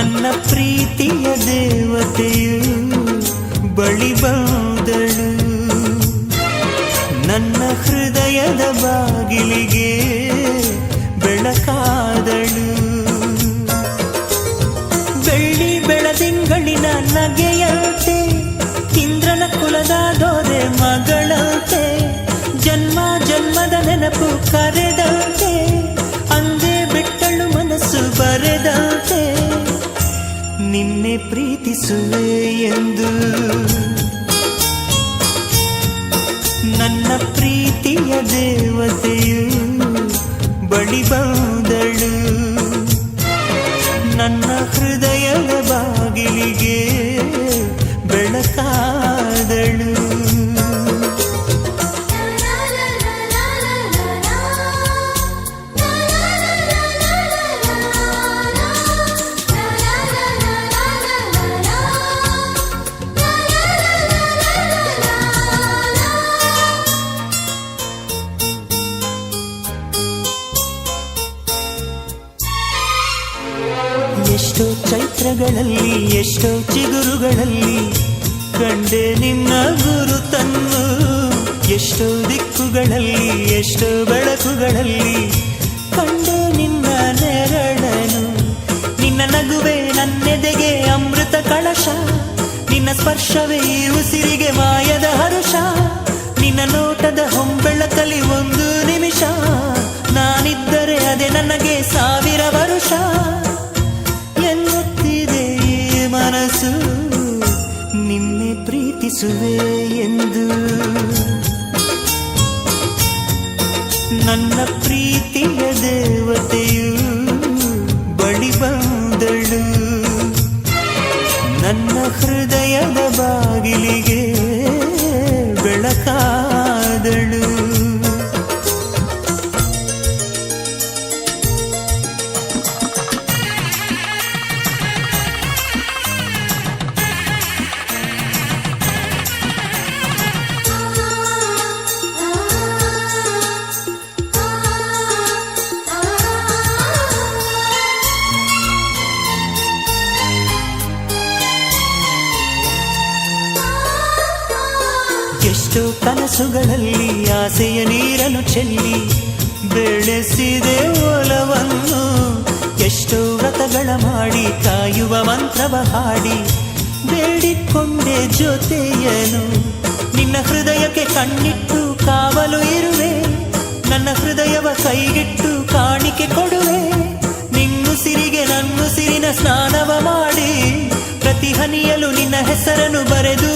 ನನ್ನ ಪ್ರೀತಿಯ ದೇವತೆಯು ಬಳಿ ಬಂದಳು, ನನ್ನ ಹೃದಯದ ಬಾಗಿಲಿಗೆ ಬೆಳಕಾದಳು. ಬೆಳ್ಳಿ ಬೆಳದಿಂಗಳಿನ ನಗೆಯಂತೆ, ಇಂದ್ರನ ಕುಲದ ದೊರೆ ಮಗಳಂತೆ, ಜನ್ಮ ಜನ್ಮದ ನೆನಪು ಕರೆದಂತೆ, ಅಂದೇ ಬಿಟ್ಟಳು ಮನಸ್ಸು ಬರೆದಂತೆ. ನಿನ್ನೆ ಪ್ರೀತಿಸುವೆ ಎಂದು ನನ್ನ ಪ್ರೀತಿಯ ದೇವತೆಯು ಬಳಿ ಬಂದಳು, ನನ್ನ ಹೃದಯದ ಬಾಗಿಲಿಗೆ ಬೆಳಕಾದಳು. ಎಷ್ಟೋ ಚೈತ್ರಗಳಲ್ಲಿ, ಎಷ್ಟೋ ಚಿಗುರುಗಳಲ್ಲಿ ಕಂಡೆ ನಿನ್ನ ಗುರುತನ್ನು, ಎಷ್ಟೋ ದಿಕ್ಕುಗಳಲ್ಲಿ, ಎಷ್ಟೋ ಬೆಳಕುಗಳಲ್ಲಿ ಕಂಡೆ ನಿನ್ನ ನೆರಳನು. ನಿನ್ನ ನಗುವೆ ನನ್ನೆದೆಗೆ ಅಮೃತ ಕಳಶ, ನಿನ್ನ ಸ್ಪರ್ಶವೇ ಈ ಉಸಿರಿಗೆ ಮಾಯದ ಹರುಷ. ನಿನ್ನ ನೋಟದ ಹೊಂಬೆಳಕಲಿ ಒಂದು ನಿಮಿಷ, ನಾನಿದ್ದರೆ ಅದೇ ನನಗೆ 1000 ವರುಷ. ಎನ್ನುತ್ತಿದೆ ಈ ಮನಸ್ಸು ನಿನ್ನೆ ಪ್ರೀತಿಸುವೆ ಎಂದು. ನನ್ನ ಪ್ರೀತಿಯ ದೇವತೆಯು ಬಳಿ ಬಂದಳು, ನನ್ನ ಹೃದಯದ ಬಾಗಿಲಿಗೆ ಬೆಳಕಾದಳು. ಎಷ್ಟೋ ಕನಸುಗಳಲ್ಲಿ ಆಸೆಯ ನೀರನ್ನು ಚೆಲ್ಲಿ ಬೆಳೆಸಿದೆ ಒಲವನ್ನು, ಎಷ್ಟೋ ವ್ರತಗಳ ಮಾಡಿ ಕಾಯುವ ಮಂತ್ರವ ಹಾಡಿ ಬೇಡಿಕೊಂಡೆ ಜೊತೆಯನು. ನಿನ್ನ ಹೃದಯಕ್ಕೆ ಕಣ್ಣಿಟ್ಟು ಕಾವಲು ಇರುವೆ, ನನ್ನ ಹೃದಯವ ಕೈಗಿಟ್ಟು ಕಾಣಿಕೆ ಕೊಡುವೆ. ನಿನ್ನುಸಿರಿಗೆ ನನ್ನುಸಿರಿನ ಸ್ನಾನವ ಮಾಡಿ ಪ್ರತಿ ಹನಿಯಲು ನಿನ್ನ ಹೆಸರನ್ನು ಬರೆದು